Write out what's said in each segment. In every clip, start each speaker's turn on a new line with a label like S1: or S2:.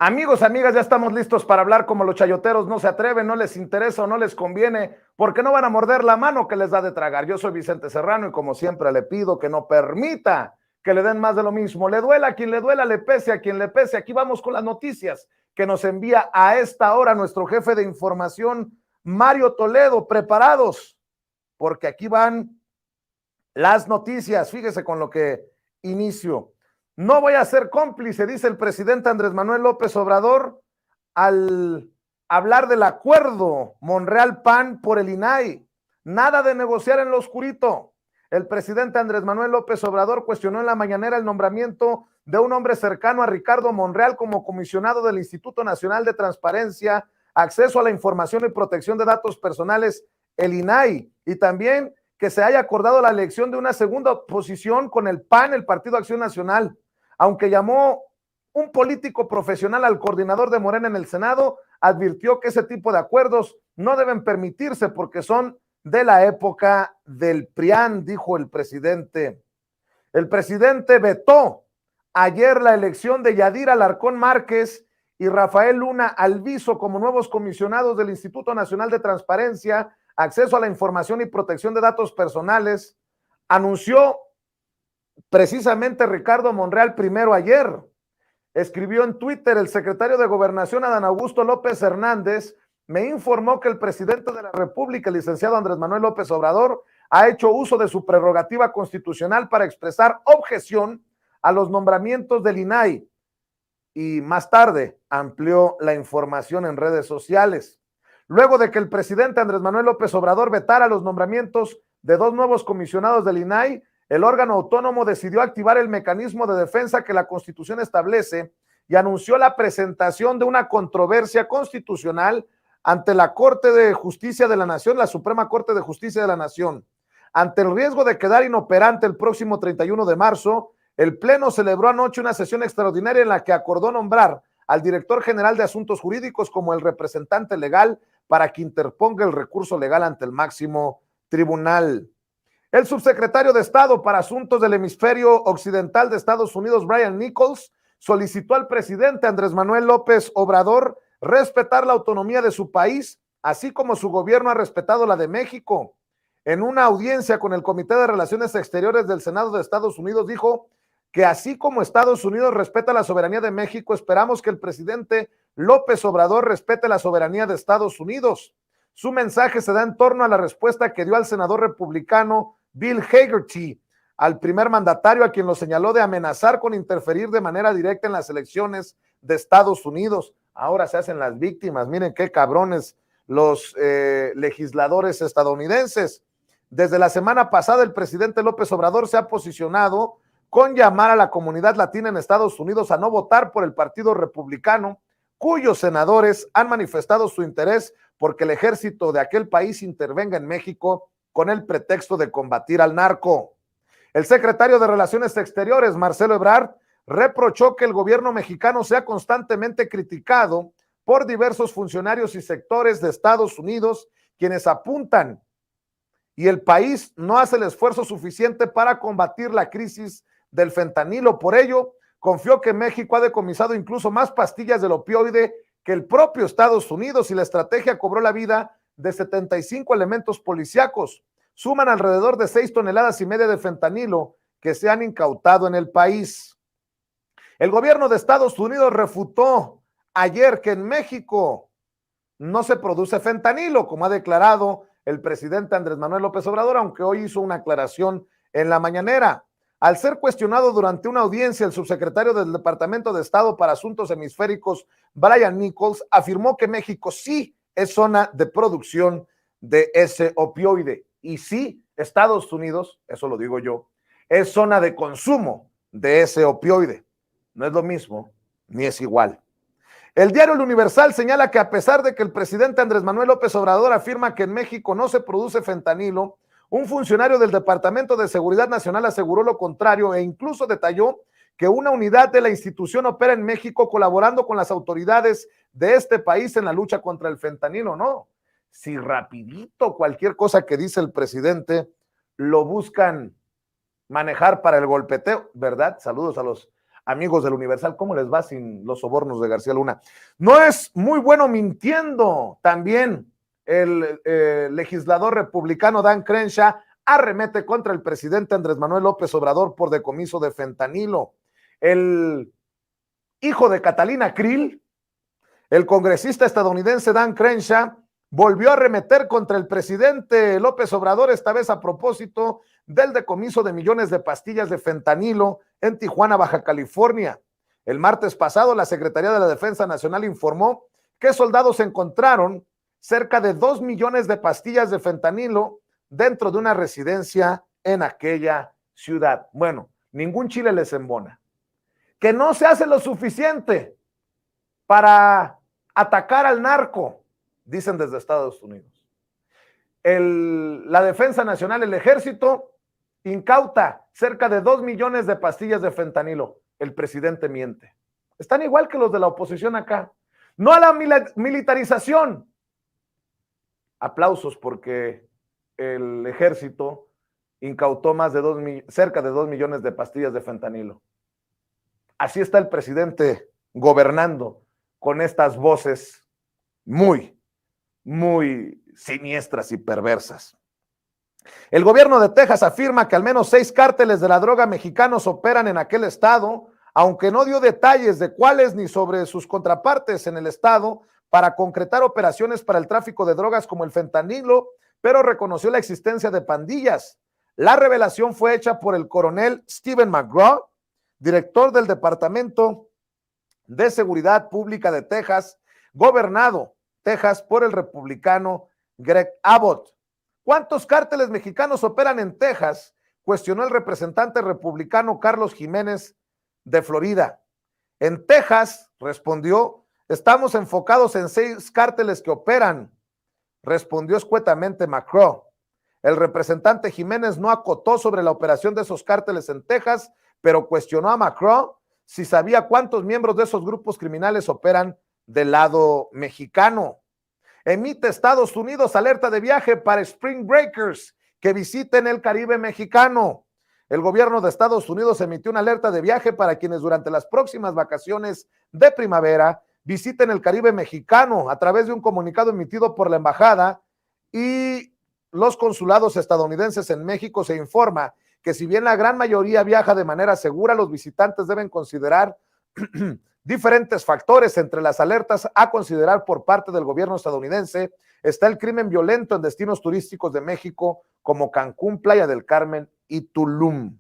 S1: Amigos, amigas, ya estamos listos para hablar como los chayoteros no se atreven, no les interesa o no les conviene, porque no van a morder la mano que les da de tragar. Yo soy Vicente Serrano y como siempre le pido que no permita que le den más de lo mismo. Le duela a quien le duela, le pese a quien le pese. Aquí vamos con las noticias que nos envía a esta hora nuestro jefe de información, Mario Toledo. Preparados, porque aquí van las noticias. Fíjese con lo que inicio. No voy a ser cómplice, dice el presidente Andrés Manuel López Obrador al hablar del acuerdo Monreal-PAN por el INAI. Nada de negociar en lo oscurito. El presidente Andrés Manuel López Obrador cuestionó en la mañanera el nombramiento de un hombre cercano a Ricardo Monreal como comisionado del Instituto Nacional de Transparencia, Acceso a la Información y Protección de Datos Personales, el INAI, y también que se haya acordado la elección de una segunda posición con el PAN, el Partido Acción Nacional. Aunque llamó un político profesional al coordinador de Morena en el Senado, advirtió que ese tipo de acuerdos no deben permitirse porque son de la época del PRIAN, dijo el presidente. El presidente vetó ayer la elección de Yadira Alarcón Márquez y Rafael Luna Alviso como nuevos comisionados del Instituto Nacional de Transparencia, Acceso a la Información y Protección de Datos Personales. Anunció precisamente Ricardo Monreal primero ayer. Escribió en Twitter: el secretario de Gobernación, Adán Augusto López Hernández, me informó que el presidente de la República, el licenciado Andrés Manuel López Obrador, ha hecho uso de su prerrogativa constitucional para expresar objeción a los nombramientos del INAI. Y más tarde amplió la información en redes sociales. Luego de que el presidente Andrés Manuel López Obrador vetara los nombramientos de dos nuevos comisionados del INAI, el órgano autónomo decidió activar el mecanismo de defensa que la Constitución establece y anunció la presentación de una controversia constitucional ante la Corte de Justicia de la Nación, la Suprema Corte de Justicia de la Nación. Ante el riesgo de quedar inoperante el próximo 31 de marzo, el Pleno celebró anoche una sesión extraordinaria en la que acordó nombrar al director general de Asuntos Jurídicos como el representante legal para que interponga el recurso legal ante el máximo tribunal. El subsecretario de Estado para Asuntos del Hemisferio Occidental de Estados Unidos, Brian Nichols, solicitó al presidente Andrés Manuel López Obrador respetar la autonomía de su país, así como su gobierno ha respetado la de México. En una audiencia con el Comité de Relaciones Exteriores del Senado de Estados Unidos, dijo que así como Estados Unidos respeta la soberanía de México, esperamos que el presidente López Obrador respete la soberanía de Estados Unidos. Su mensaje se da en torno a la respuesta que dio al senador republicano Bill Hagerty, al primer mandatario, a quien lo señaló de amenazar con interferir de manera directa en las elecciones de Estados Unidos. Ahora se hacen las víctimas. Miren qué cabrones los legisladores estadounidenses. Desde la semana pasada, el presidente López Obrador se ha posicionado con llamar a la comunidad latina en Estados Unidos a no votar por el Partido Republicano, cuyos senadores han manifestado su interés porque el ejército de aquel país intervenga en México con el pretexto de combatir al narco. El secretario de Relaciones Exteriores, Marcelo Ebrard, reprochó que el gobierno mexicano sea constantemente criticado por diversos funcionarios y sectores de Estados Unidos, quienes apuntan y el país no hace el esfuerzo suficiente para combatir la crisis del fentanilo. Por ello, confió que México ha decomisado incluso más pastillas del opioide que el propio Estados Unidos y la estrategia cobró la vida de 75 elementos policíacos. Suman alrededor de 6,5 toneladas de fentanilo que se han incautado en el país. El gobierno de Estados Unidos refutó ayer que en México no se produce fentanilo, como ha declarado el presidente Andrés Manuel López Obrador, aunque hoy hizo una aclaración en la mañanera. Al ser cuestionado durante una audiencia, el subsecretario del Departamento de Estado para Asuntos Hemisféricos, Brian Nichols, afirmó que México sí es zona de producción de ese opioide. Y sí, Estados Unidos, eso lo digo yo, es zona de consumo de ese opioide. No es lo mismo, ni es igual. El diario El Universal señala que a pesar de que el presidente Andrés Manuel López Obrador afirma que en México no se produce fentanilo, un funcionario del Departamento de Seguridad Nacional aseguró lo contrario e incluso detalló que una unidad de la institución opera en México colaborando con las autoridades de este país en la lucha contra el fentanilo. No, si rapidito cualquier cosa que dice el presidente lo buscan manejar para el golpeteo, ¿verdad? Saludos amigos del Universal, ¿cómo les va sin los sobornos de García Luna? No es muy bueno mintiendo. También el legislador republicano Dan Crenshaw arremete contra el presidente Andrés Manuel López Obrador por decomiso de fentanilo. El hijo de Catalina Krill, el congresista estadounidense Dan Crenshaw, volvió a arremeter contra el presidente López Obrador, esta vez a propósito del decomiso de millones de pastillas de fentanilo en Tijuana, Baja California. El martes pasado, la Secretaría de la Defensa Nacional informó que soldados encontraron cerca de 2 millones de pastillas de fentanilo dentro de una residencia en aquella ciudad. Bueno, ningún chile les embona. Que no se hace lo suficiente para atacar al narco, dicen desde Estados Unidos. La Defensa Nacional, el Ejército, incauta cerca de 2 millones de pastillas de fentanilo. El presidente miente. Están igual que los de la oposición acá. No a la militarización. Aplausos porque el Ejército incautó cerca de 2 millones de pastillas de fentanilo. Así está el presidente gobernando con estas voces muy siniestras y perversas. El gobierno de Texas afirma que al menos 6 cárteles de la droga mexicanos operan en aquel estado, aunque no dio detalles de cuáles ni sobre sus contrapartes en el estado para concretar operaciones para el tráfico de drogas como el fentanilo, pero reconoció la existencia de pandillas. La revelación fue hecha por el coronel Stephen McGraw, director del Departamento de Seguridad Pública de Texas, gobernado Texas por el republicano Greg Abbott. ¿Cuántos cárteles mexicanos operan en Texas?, cuestionó el representante republicano Carlos Jiménez de Florida. En Texas, respondió, estamos enfocados en 6 cárteles que operan, respondió escuetamente McCraw. El representante Jiménez no acotó sobre la operación de esos cárteles en Texas, pero cuestionó a McCraw si sabía cuántos miembros de esos grupos criminales operan del lado mexicano. Emite Estados Unidos alerta de viaje para Spring Breakers que visiten el Caribe mexicano. El gobierno de Estados Unidos emitió una alerta de viaje para quienes durante las próximas vacaciones de primavera visiten el Caribe mexicano. A través de un comunicado emitido por la embajada y los consulados estadounidenses en México, se informa que si bien la gran mayoría viaja de manera segura, los visitantes deben considerar diferentes factores. Entre las alertas a considerar por parte del gobierno estadounidense está el crimen violento en destinos turísticos de México como Cancún, Playa del Carmen y Tulum.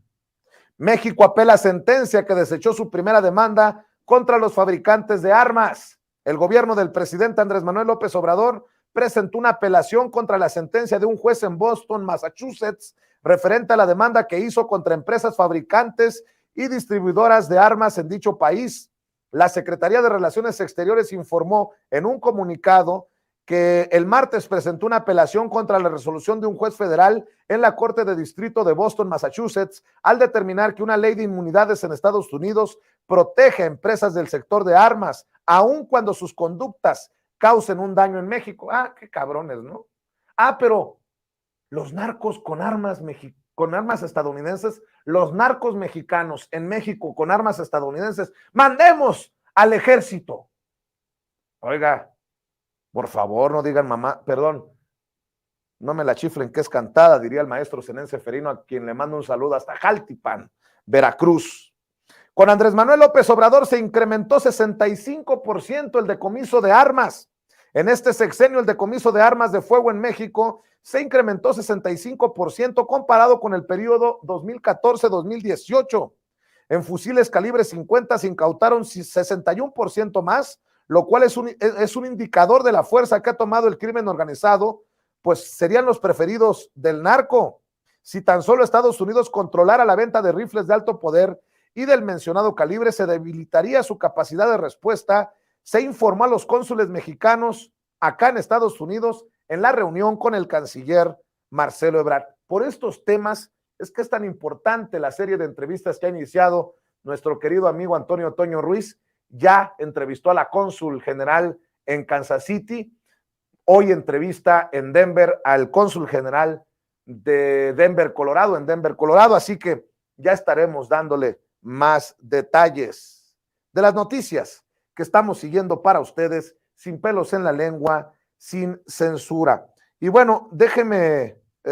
S1: México apela a sentencia que desechó su primera demanda contra los fabricantes de armas. El gobierno del presidente Andrés Manuel López Obrador presentó una apelación contra la sentencia de un juez en Boston, Massachusetts, referente a la demanda que hizo contra empresas fabricantes y distribuidoras de armas en dicho país. La Secretaría de Relaciones Exteriores informó en un comunicado que el martes presentó una apelación contra la resolución de un juez federal en la Corte de Distrito de Boston, Massachusetts, al determinar que una ley de inmunidades en Estados Unidos protege a empresas del sector de armas, aun cuando sus conductas causen un daño en México. Ah, qué cabrones, ¿no? Ah, pero los narcos con armas estadounidenses, los narcos mexicanos en México con armas estadounidenses, mandemos al ejército. Oiga, por favor, no digan mamá, perdón, no me la chiflen que es cantada, diría el maestro Zenén Seferino, a quien le mando un saludo hasta Jaltipan, Veracruz. Con Andrés Manuel López Obrador se incrementó 65% el decomiso de armas. En este sexenio, el decomiso de armas de fuego en México se incrementó 65% comparado con el periodo 2014-2018. En fusiles calibre 50 se incautaron 61% más, lo cual es un indicador de la fuerza que ha tomado el crimen organizado, pues serían los preferidos del narco. Si tan solo Estados Unidos controlara la venta de rifles de alto poder y del mencionado calibre, se debilitaría su capacidad de respuesta. Se informó a los cónsules mexicanos acá en Estados Unidos en la reunión con el canciller Marcelo Ebrard. Por estos temas es que es tan importante la serie de entrevistas que ha iniciado nuestro querido amigo Antonio Toño Ruiz. Ya entrevistó a la cónsul general en Kansas City, hoy entrevista en Denver al cónsul general de Denver, Colorado, así que ya estaremos dándole más detalles de las noticias que estamos siguiendo para ustedes, sin pelos en la lengua, sin censura. Y bueno, déjeme